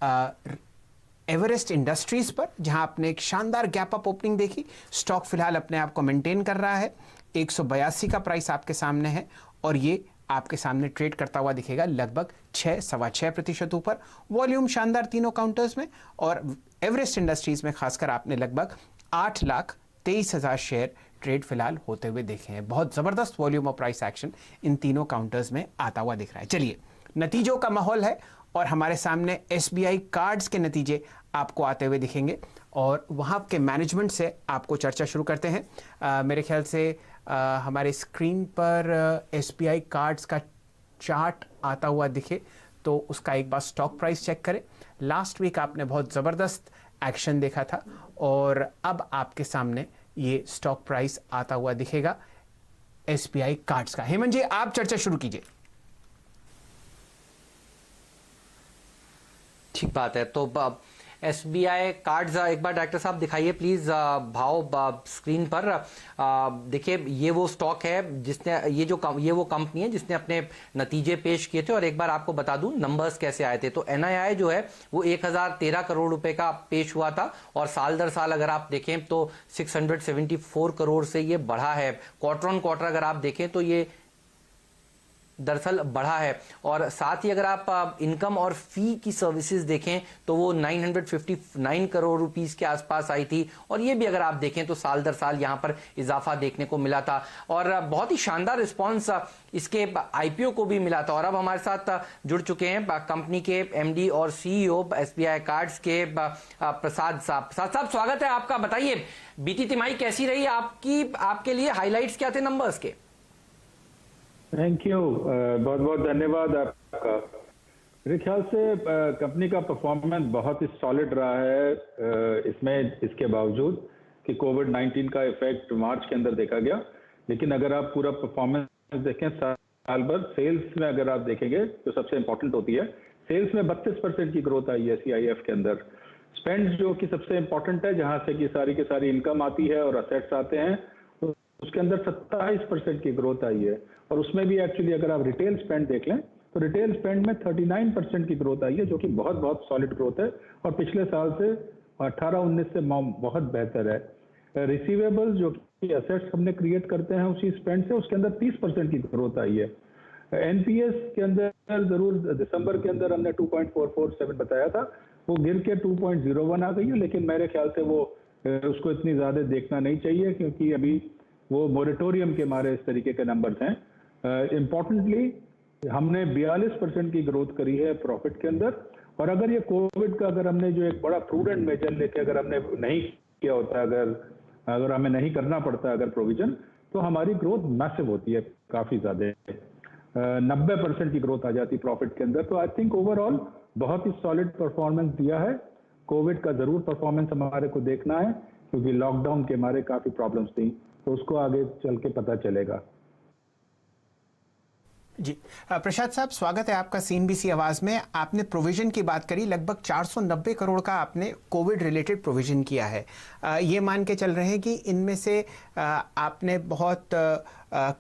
Everest industries पर, जहां आपने एक शानदार गैप अप ओपनिंग देखी। स्टॉक फिलहाल अपने आप को मेंटेन कर रहा है। 182 का प्राइस आपके सामने है और ये आपके सामने ट्रेड करता हुआ दिखेगा लगभग 6-6.25% ऊपर। वॉल्यूम शानदार तीनों काउंटर्स में, और एवरेस्ट इंडस्ट्रीज में खासकर आपने लगभग 8,23,000 शेयर ट्रेड फिलहाल होते हुए देखे हैं। बहुत जबरदस्त वॉल्यूम और प्राइस एक्शन इन तीनों काउंटर्स में आता हुआ दिख रहा है। चलिए, नतीजों का माहौल है और हमारे सामने SBI कार्ड्स के नतीजे आपको आते हुए दिखेंगे और वहाँ के मैनेजमेंट से आपको चर्चा शुरू करते हैं। मेरे ख्याल से हमारे स्क्रीन पर SBI कार्ड्स का चार्ट आता हुआ दिखे तो उसका एक बार स्टॉक प्राइस चेक करें। लास्ट वीक आपने बहुत ज़बरदस्त एक्शन देखा था और अब आपके सामने ये स्टॉक प्राइस आता हुआ दिखेगा SBI कार्ड्स का। हेमंत जी, आप चर्चा शुरू कीजिए। ठीक बात है। तो SBI कार्ड्स एक बार डायरेक्टर साहब दिखाइए प्लीज भाव स्क्रीन पर। देखिए, ये वो स्टॉक है जिसने ये वो कंपनी है जिसने अपने नतीजे पेश किए थे। और एक बार आपको बता दूं नंबर्स कैसे आए थे। तो NII जो है वो 1013 करोड़ रुपए का पेश हुआ था और साल दर साल अगर आप देखें तो 674 करोड़ से ये बढ़ा है। क्वार्टर ऑन क्वार्टर अगर आप देखें तो ये दरअसल बढ़ा है। और साथ ही अगर आप इनकम और फी की सर्विसेज देखें तो वो 959 करोड़ रुपीस के आसपास आई थी और ये भी अगर आप देखें तो साल दर साल यहां पर इजाफा देखने को मिला था और बहुत ही शानदार रिस्पांस इसके IPO को भी मिला था। और अब हमारे साथ जुड़ चुके हैं कंपनी के MD और CEO SBI कार्ड्स के प्रसाद साहब। प्रसाद साहब, स्वागत है आपका। बताइए, बीती तिमाही कैसी रही आपके लिए? हाईलाइट्स क्या थे नंबर्स के? थैंक यू, बहुत बहुत धन्यवाद आपका। मेरे ख्याल से कंपनी का परफॉर्मेंस बहुत ही सॉलिड रहा है इसमें, इसके बावजूद कि कोविड-19 का इफेक्ट मार्च के अंदर देखा गया। लेकिन अगर आप पूरा परफॉर्मेंस देखें साल भर, सेल्स में अगर आप देखेंगे तो सबसे इंपॉर्टेंट होती है, सेल्स में 32% की ग्रोथ आई है CIF के अंदर। स्पेंड जो कि सबसे इंपॉर्टेंट है, जहां से कि सारी की सारी इनकम आती है और असेट्स आते हैं, उसके अंदर 27% की ग्रोथ आई है। और उसमें भी एक्चुअली अगर आप रिटेल स्पेंड देख लें तो रिटेल स्पेंड में 39% की ग्रोथ आई है, जो कि बहुत बहुत सॉलिड ग्रोथ है और पिछले साल से 18-19 से बहुत बेहतर है। रिसीवेबल्स जो कि असेट्स हमने क्रिएट करते हैं उसी स्पेंड से, उसके अंदर 30% की ग्रोथ आई है। NPS के अंदर जरूर दिसंबर के अंदर हमने 2.447 बताया था, वो गिर के 2.01 आ गई है। लेकिन मेरे ख्याल से वो उसको इतनी ज्यादा देखना नहीं चाहिए क्योंकि अभी वो मोरेटोरियम के मारे इस तरीके के नंबर्स हैं। इम्पॉर्टेंटली हमने 42% की ग्रोथ करी है प्रॉफिट के अंदर। और अगर ये कोविड का अगर हमने जो एक बड़ा प्रूडेंट मेजर लेके अगर हमने नहीं किया होता, अगर हमें नहीं करना पड़ता अगर प्रोविजन, तो हमारी ग्रोथ मैसिव होती है, काफी ज्यादा 90% की ग्रोथ आ जाती प्रॉफिट के अंदर। तो आई थिंक ओवरऑल बहुत ही सॉलिड परफॉर्मेंस दिया है। कोविड का जरूर परफॉर्मेंस हमारे को देखना है क्योंकि लॉकडाउन के हमारे काफी प्रॉब्लम्स थी, तो उसको आगे चल के पता चलेगा। जी, प्रसाद साहब, स्वागत है आपका CNBC आवाज में। आपने प्रोविजन की बात करी, लगभग 490 करोड़ का आपने कोविड रिलेटेड प्रोविजन किया है। ये मान के चल रहे हैं कि इनमें से आपने बहुत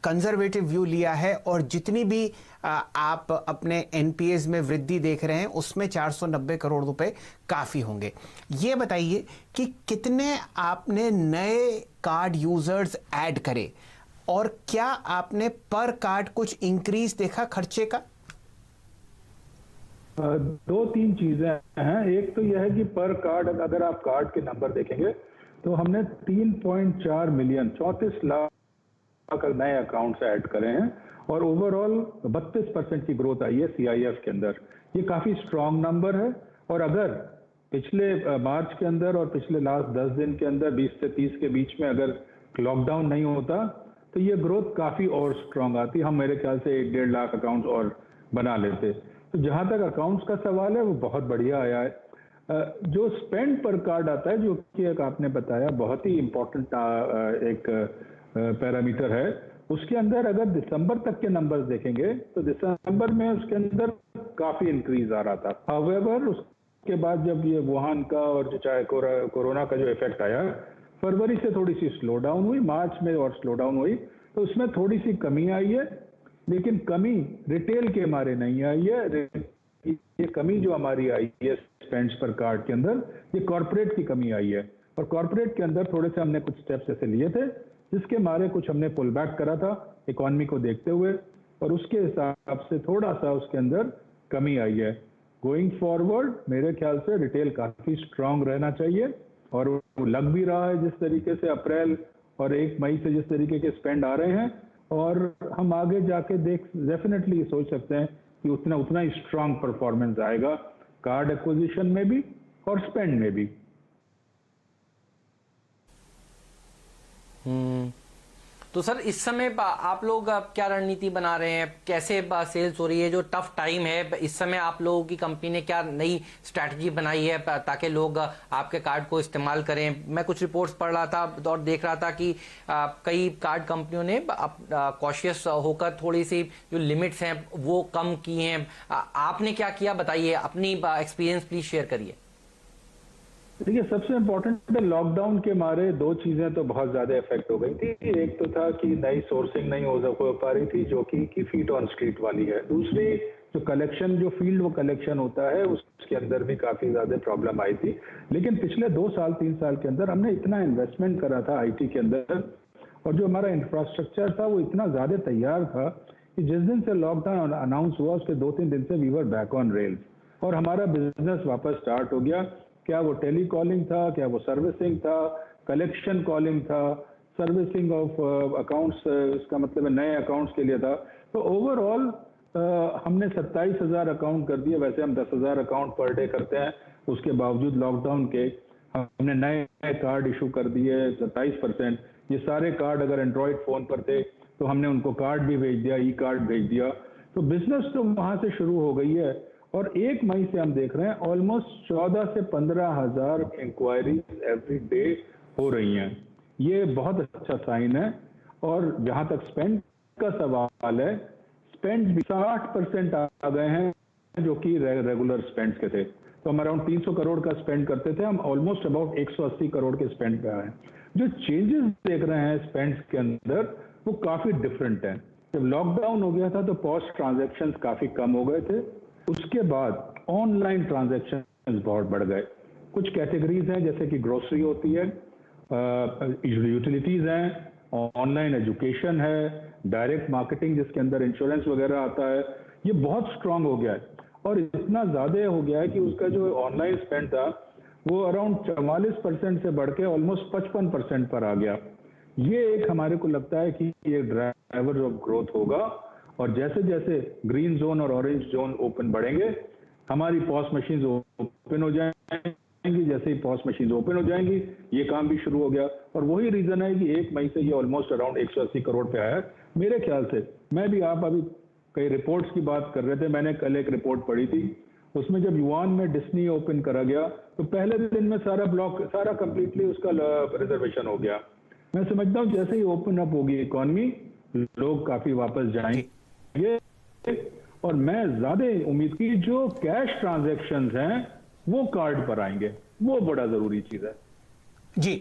कंजर्वेटिव व्यू लिया है और जितनी भी आप अपने NPAs में वृद्धि देख रहे हैं उसमें 490 करोड़ रुपए काफ़ी होंगे। ये बताइए कि कितने आपने नए कार्ड यूजर्स ऐड करे और क्या आपने पर कार्ड कुछ इंक्रीज देखा खर्चे का? 2-3 चीजें हैं। एक तो यह है कि पर कार्ड अगर आप कार्ड के नंबर देखेंगे तो हमने 3.4 मिलियन 34 लाख नए अकाउंट्स ऐड करे हैं और ओवरऑल 32% की ग्रोथ आई है CIF के अंदर। ये काफी स्ट्रांग नंबर है। और अगर पिछले मार्च के अंदर और पिछले लास्ट 10 दिन के अंदर 20 से 30 के बीच में अगर लॉकडाउन नहीं होता तो ये ग्रोथ काफी और स्ट्रांग आती। हम मेरे ख्याल से 1-1.5 लाख अकाउंट्स और बना लेते। तो जहां तक अकाउंट्स का सवाल है वो बहुत बढ़िया आया है। जो स्पेंड पर कार्ड आता है, जो कि एक आपने बताया बहुत ही इंपॉर्टेंट एक पैरामीटर है, उसके अंदर अगर दिसंबर तक के नंबर्स देखेंगे तो दिसंबर में उसके अंदर काफी इंक्रीज आ रहा था। हाउएवर उसके बाद जब ये वुहान का और जो चाहे कोरोना का जो इफेक्ट आया, फरवरी से थोड़ी सी स्लो डाउन हुई, मार्च में और स्लो डाउन हुई, तो उसमें थोड़ी सी कमी आई है। लेकिन कमी रिटेल के मारे नहीं आई है। ये कमी जो हमारी आई है स्पेंड्स पर कार्ड के अंदर, ये कॉर्पोरेट की कमी आई है। और कॉर्पोरेट के अंदर थोड़े से हमने कुछ स्टेप्स ऐसे लिए थे जिसके मारे कुछ हमने पुल बैक करा था इकोनॉमी को देखते हुए, और उसके हिसाब से थोड़ा सा उसके अंदर कमी आई है। गोइंग फॉरवर्ड मेरे ख्याल से रिटेल काफी स्ट्रांग रहना चाहिए, और वो लग भी रहा है जिस तरीके से अप्रैल और 1 मई से जिस तरीके के स्पेंड आ रहे हैं, और हम आगे जाके डेफिनेटली सोच सकते हैं कि उतना ही स्ट्रांग परफॉर्मेंस आएगा कार्ड एक्विजिशन में भी और स्पेंड में भी। तो सर इस समय आप लोग क्या रणनीति बना रहे हैं, कैसे सेल्स हो रही है? जो टफ टाइम है इस समय आप लोगों की कंपनी ने क्या नई स्ट्रैटेजी बनाई है ताकि लोग आपके कार्ड को इस्तेमाल करें? मैं कुछ रिपोर्ट्स पढ़ रहा था और देख रहा था कि कई कार्ड कंपनियों ने कॉशियस होकर थोड़ी सी जो लिमिट्स हैं वो कम की हैं। आपने क्या किया, बताइए, अपनी एक्सपीरियंस प्लीज शेयर करिए। देखिए, सबसे इम्पोर्टेंट है लॉकडाउन के मारे 2 चीजें तो बहुत ज्यादा इफेक्ट हो गई थी। एक तो था कि नई सोर्सिंग नहीं हो पा रही थी जो कि फीट ऑन स्ट्रीट वाली है। दूसरी जो कलेक्शन, जो फील्ड वो कलेक्शन होता है, उसके अंदर भी काफी ज्यादा प्रॉब्लम आई थी। लेकिन पिछले 2 साल 3 साल के अंदर हमने इतना इन्वेस्टमेंट करा था आईटी के अंदर, और जो हमारा इंफ्रास्ट्रक्चर था वो इतना ज्यादा तैयार था कि जिस दिन से लॉकडाउन अनाउंस हुआ उसके 2-3 दिन से we were back on rails, और हमारा बिजनेस वापस स्टार्ट हो गया। क्या वो टेली कॉलिंग था, क्या वो सर्विसिंग था, कलेक्शन कॉलिंग था, सर्विसिंग ऑफ अकाउंट्स, इसका मतलब नए अकाउंट्स के लिए था। तो ओवरऑल हमने 27,000 अकाउंट कर दिए। वैसे हम 10,000 अकाउंट पर डे करते हैं, उसके बावजूद लॉकडाउन के हमने नए कार्ड इशू कर दिए 27%। ये सारे कार्ड अगर एंड्रॉयड फोन पर थे तो हमने उनको कार्ड भी भेज दिया, ई कार्ड भेज दिया। तो बिजनेस तो वहां से शुरू हो गई है, और 1 मई से हम देख रहे हैं ऑलमोस्ट 14 से 15,000 इंक्वायरीज एवरी डे हो रही हैं। ये बहुत अच्छा साइन है। और जहां तक स्पेंड का सवाल है, स्पेंड भी 60% आ गए हैं जो कि रेगुलर स्पेंड्स के थे। तो हम अराउंड 300 करोड़ का स्पेंड करते थे, हम ऑलमोस्ट अबाउट 180 करोड़ के स्पेंड पे आए। जो चेंजेस देख रहे हैं स्पेंड्स के अंदर वो काफी डिफरेंट है। जब लॉकडाउन हो गया था तो पॉस्ट ट्रांजैक्शंस काफी कम हो गए थे, उसके बाद ऑनलाइन ट्रांजैक्शंस बहुत बढ़ गए। कुछ कैटेगरीज हैं जैसे कि ग्रोसरी होती है, यूटिलिटीज हैं, ऑनलाइन एजुकेशन है, डायरेक्ट मार्केटिंग जिसके अंदर इंश्योरेंस वगैरह आता है, ये बहुत स्ट्रांग हो गया है। और इतना ज्यादा हो गया है कि उसका जो ऑनलाइन स्पेंड था वो अराउंड 44% से बढ़ के ऑलमोस्ट 55% पर आ गया। ये एक हमारे को लगता है कि ये ड्राइवर ऑफ ग्रोथ होगा। और जैसे जैसे ग्रीन जोन और ऑरेंज जोन ओपन बढ़ेंगे, हमारी पॉस मशीन ओपन हो जाएंगी। जैसे ही पॉस मशीन ओपन हो जाएंगी, ये काम भी शुरू हो गया। और वही रीजन है कि 1 मई से ये ऑलमोस्ट अराउंड 180 करोड़ पे आया है। मेरे ख्याल से, मैं भी, आप अभी कई रिपोर्ट्स की बात कर रहे थे, मैंने कल एक रिपोर्ट पढ़ी थी, उसमें जब युआन में डिस्नी ओपन करा गया तो पहले दिन में सारा ब्लॉक, सारा कंप्लीटली उसका रिजर्वेशन हो गया। मैं समझता हूँ जैसे ही ओपन अप होगी इकोनॉमी, लोग काफी वापस जाएंगे। और मैं ज्यादा उम्मीद की जो कैश ट्रांजैक्शंस हैं वो कार्ड पर आएंगे, वो बड़ा जरूरी चीज है। जी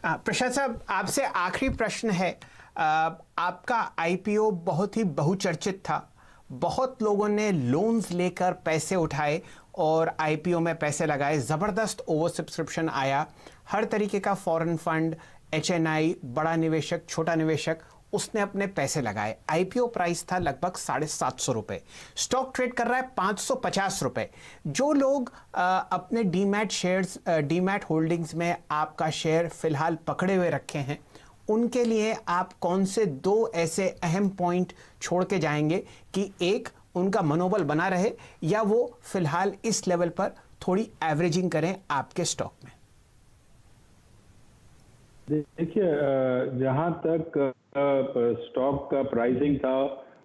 प्रसाद साहब, आपसे आखिरी प्रश्न है। आपका आईपीओ बहुत ही बहुचर्चित था, बहुत लोगों ने लोन्स लेकर पैसे उठाए और आईपीओ में पैसे लगाए, ज़बरदस्त ओवर सब्सक्रिप्शन आया, हर तरीके का फॉरेन फंड, एचएनआई, बड़ा निवेशक, छोटा निवेशक, उसने अपने पैसे लगाए। आईपीओ प्राइस था लगभग 750 रुपये, स्टॉक ट्रेड कर रहा है 550 रुपये। जो लोग अपने डीमैट शेयर्स, डीमैट होल्डिंग्स में आपका शेयर फिलहाल पकड़े हुए रखे हैं, उनके लिए आप कौन से 2 ऐसे अहम पॉइंट छोड़ के जाएंगे कि एक, उनका मनोबल बना रहे, या वो फिलहाल इस लेवल पर थोड़ी एवरेजिंग करें आपके स्टॉक में? देखिए, जहां तक स्टॉक का प्राइसिंग था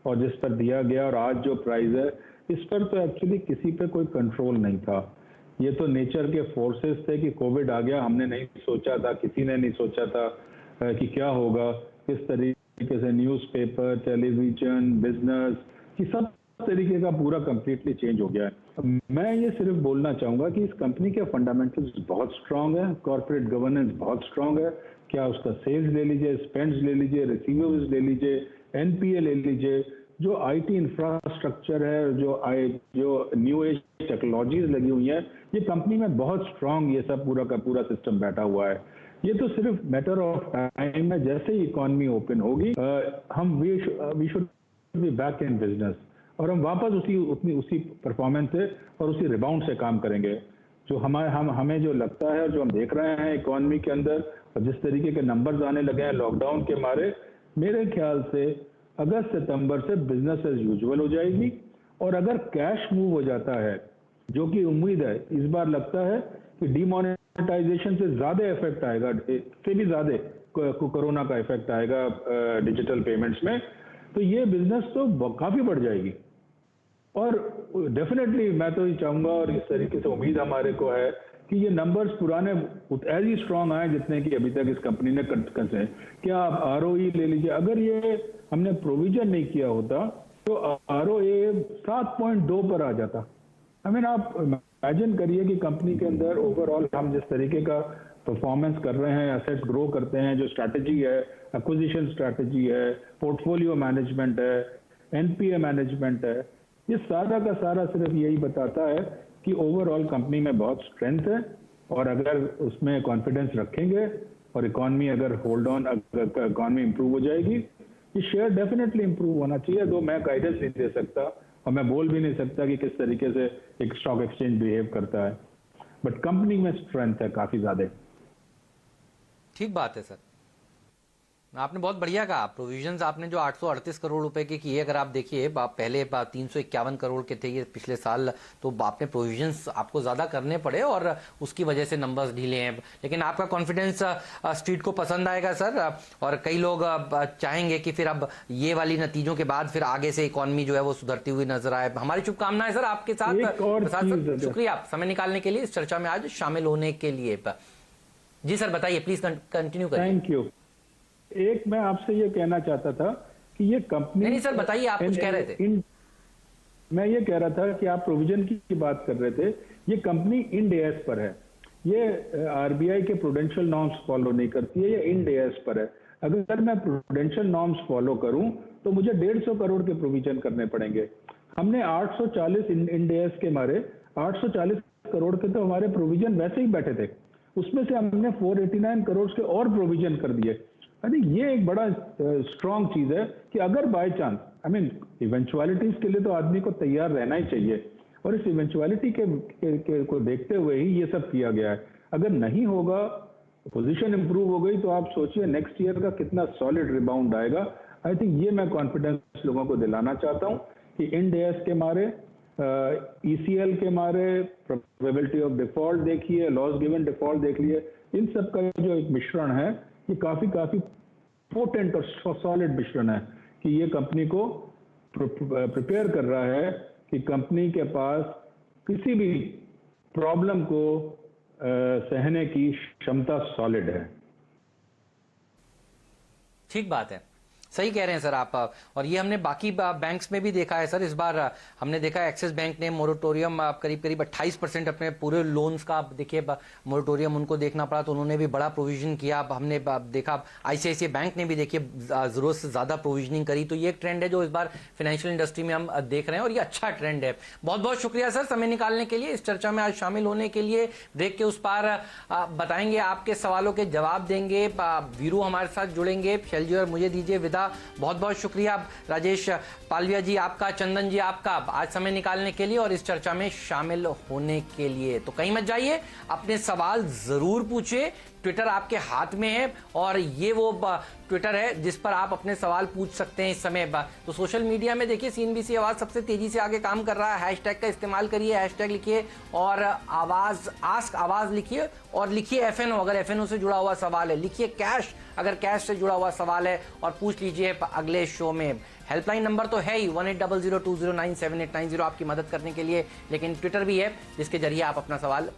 और जिस पर दिया गया और आज जो प्राइस है, इस पर तो एक्चुअली किसी पे कोई कंट्रोल नहीं था। ये तो नेचर के फोर्सेस थे कि कोविड आ गया, हमने नहीं सोचा था, किसी ने नहीं सोचा था कि क्या होगा। किस तरीके से न्यूज़पेपर, टेलीविजन, बिजनेस की सब तरीके का पूरा कंप्लीटली चेंज हो गया है। मैं ये सिर्फ बोलना चाहूंगा कि इस कंपनी के फंडामेंटल्स बहुत स्ट्रांग है, कॉर्पोरेट गवर्नेंस बहुत स्ट्रांग है। क्या उसका सेल्स ले लीजिए, स्पेंड्स ले लीजिए, रिसीवेबल्स ले लीजिए, एनपीए ले लीजिए, जो आईटी इंफ्रास्ट्रक्चर है, जो न्यू एज टेक्नोलॉजीज लगी हुई हैं, ये कंपनी में बहुत स्ट्रांग ये सब पूरा का पूरा सिस्टम बैठा हुआ है। ये तो सिर्फ मैटर ऑफ टाइम है, जैसे ही इकोनॉमी ओपन होगी हम we should be back in business, और हम वापस उसी परफॉर्मेंस से और उसी रिबाउंड से काम करेंगे। जो हमें जो लगता है, जो हम देख रहे हैं इकोनॉमी के अंदर, और जिस तरीके के नंबर्स आने लगे हैं लॉकडाउन के मारे, मेरे ख्याल से अगस्त सितंबर से बिजनेस एज यूजुअल हो जाएगी। और अगर कैश मूव हो जाता है, जो कि उम्मीद है, इस बार लगता है कि डिमोनेटाइजेशन से ज्यादा इफेक्ट आएगा, से भी ज्यादा कोरोना का इफेक्ट आएगा डिजिटल पेमेंट्स में, तो ये बिजनेस तो काफी बढ़ जाएगी। और डेफिनेटली मैं तो ये चाहूंगा, और इस तरीके से उम्मीद हमारे को है कि ये नंबर्स पुराने एज ही स्ट्रांग आए जितने कि अभी तक इस कंपनी ने कसे। क्या आप आरओई ले लीजिए, अगर ये हमने प्रोविजन नहीं किया होता तो आरओए 7.2 पर आ जाता। आई मीन आप इमेजिन करिए कि कंपनी के अंदर ओवरऑल हम जिस तरीके का परफॉर्मेंस कर रहे हैं, एसेट ग्रो करते हैं, जो स्ट्रैटेजी है, एक्विजिशन स्ट्रैटेजी है, पोर्टफोलियो मैनेजमेंट है, एनपीए मैनेजमेंट है, ये सारा का सारा सिर्फ यही बताता है कि ओवरऑल कंपनी में बहुत स्ट्रेंथ है। और अगर उसमें कॉन्फिडेंस रखेंगे और इकोनॉमी अगर होल्ड ऑन, अगर इकोनॉमी इंप्रूव हो जाएगी, ये शेयर डेफिनेटली इंप्रूव होना चाहिए। दो मैं गाइडेंस नहीं दे सकता और मैं बोल भी नहीं सकता कि किस तरीके से एक स्टॉक एक्सचेंज बिहेव करता है, बट कंपनी में स्ट्रेंथ है काफी ज्यादा। ठीक बात है सर, आपने बहुत बढ़िया कहा। प्रोविजंस आपने जो 838 करोड़ रुपए के किए, अगर आप देखिए पहले 351 करोड़ के थे ये पिछले साल, तो आपने प्रोविजंस आपको ज्यादा करने पड़े और उसकी वजह से नंबर्स ढीले हैं। लेकिन आपका कॉन्फिडेंस स्ट्रीट को पसंद आएगा सर, और कई लोग चाहेंगे कि फिर अब ये वाली नतीजों के बाद फिर आगे से इकोनॉमी जो है वो सुधरती हुई नजर आए। हमारी शुभकामनाएं सर आपके साथ। शुक्रिया आप समय निकालने के लिए, इस चर्चा में आज शामिल होने के लिए। जी सर बताइए, प्लीज कंटिन्यू करिए। Thank you. एक मैं आपसे ये कहना चाहता था कि ये कंपनी, नहीं सर बताइए, आप कुछ कह रहे थे। मैं ये कह रहा था कि आप प्रोविजन की बात कर रहे थे, ये कंपनी इंड एएस पर है, ये आरबीआई के प्रूडेंशियल नॉर्म्स फॉलो नहीं करती है, ये इंड एएस पर है। अगर मैं प्रूडेंशियल नॉर्म्स फॉलो करूं तो मुझे 150 करोड़ के प्रोविजन करने पड़ेंगे। हमने 840 इंड एएस के मारे 840 करोड़ के तो हमारे प्रोविजन वैसे ही बैठे थे, उसमें से हमने 489 करोड़ के और प्रोविजन कर दिए। आई थिंक ये एक बड़ा स्ट्रांग चीज है कि अगर बाय चांस, आई मीन इवेंचुअलिटीज के लिए तो आदमी को तैयार रहना ही चाहिए, और इस इवेंचुअलिटी को देखते हुए ही ये सब किया गया है। अगर नहीं होगा, पोजीशन इंप्रूव हो गई, तो आप सोचिए नेक्स्ट ईयर का कितना सॉलिड रिबाउंड आएगा। आई थिंक ये मैं कॉन्फिडेंस लोगों को दिलाना चाहता हूँ कि इंड एएस के मारे, ईसीएल के मारे, प्रोबेबिलिटी ऑफ डिफॉल्ट देखिए, लॉस गिवन डिफॉल्ट देख लिए, इन सब का जो एक मिश्रण है, ये काफी पोटेंट और सॉलिड मिश्रण है कि ये कंपनी को प्रिपेयर कर रहा है कि कंपनी के पास किसी भी प्रॉब्लम को सहने की क्षमता सॉलिड है। ठीक बात है, सही कह रहे हैं सर आप। और ये हमने बाकी बैंक्स में भी देखा है सर। इस बार हमने देखा है एक्सिस बैंक ने मोरेटोरियम करीब 28% अपने पूरे लोन्स का देखिए मोरेटोरियम उनको देखना पड़ा, तो उन्होंने भी बड़ा प्रोविजन किया। हमने देखा आईसीआईसीआई बैंक ने भी देखिए जरूरत से ज्यादा प्रोविजनिंग करी। तो ये एक ट्रेंड है जो इस बार फाइनेंशियल इंडस्ट्री में हम देख रहे हैं, और ये अच्छा ट्रेंड है। बहुत बहुत शुक्रिया सर समय निकालने के लिए, इस चर्चा में आज शामिल होने के लिए। ब्रेक के उस पार बताएंगे, आपके सवालों के जवाब देंगे, वीरू हमारे साथ जुड़ेंगे। शैलजी और मुझे दीजिए विदा। बहुत बहुत शुक्रिया राजेश पालविया जी आपका, चंदन जी आपका, आज समय निकालने के लिए और इस चर्चा में शामिल होने के लिए। तो कहीं मत जाइए, अपने सवाल जरूर पूछिए। ट्विटर आपके हाथ में है, और ये वो ट्विटर है जिस पर आप अपने सवाल पूछ सकते हैं इस समय। तो सोशल मीडिया में देखिए सीएनबीसी आवाज सबसे तेजी से आगे काम कर रहा है। हैशटैग का इस्तेमाल करिए, हैशटैग लिखिए और आवाज आस्क आवाज लिखिए, और लिखिए एफएनओ अगर एफएनओ से जुड़ा हुआ सवाल है, लिखिए कैश अगर कैश से जुड़ा हुआ सवाल है, और पूछ लीजिए अगले शो में। हेल्पलाइन नंबर तो है ही 1800209789 आपकी मदद करने के लिए, लेकिन ट्विटर भी है जिसके जरिए आप अपना सवाल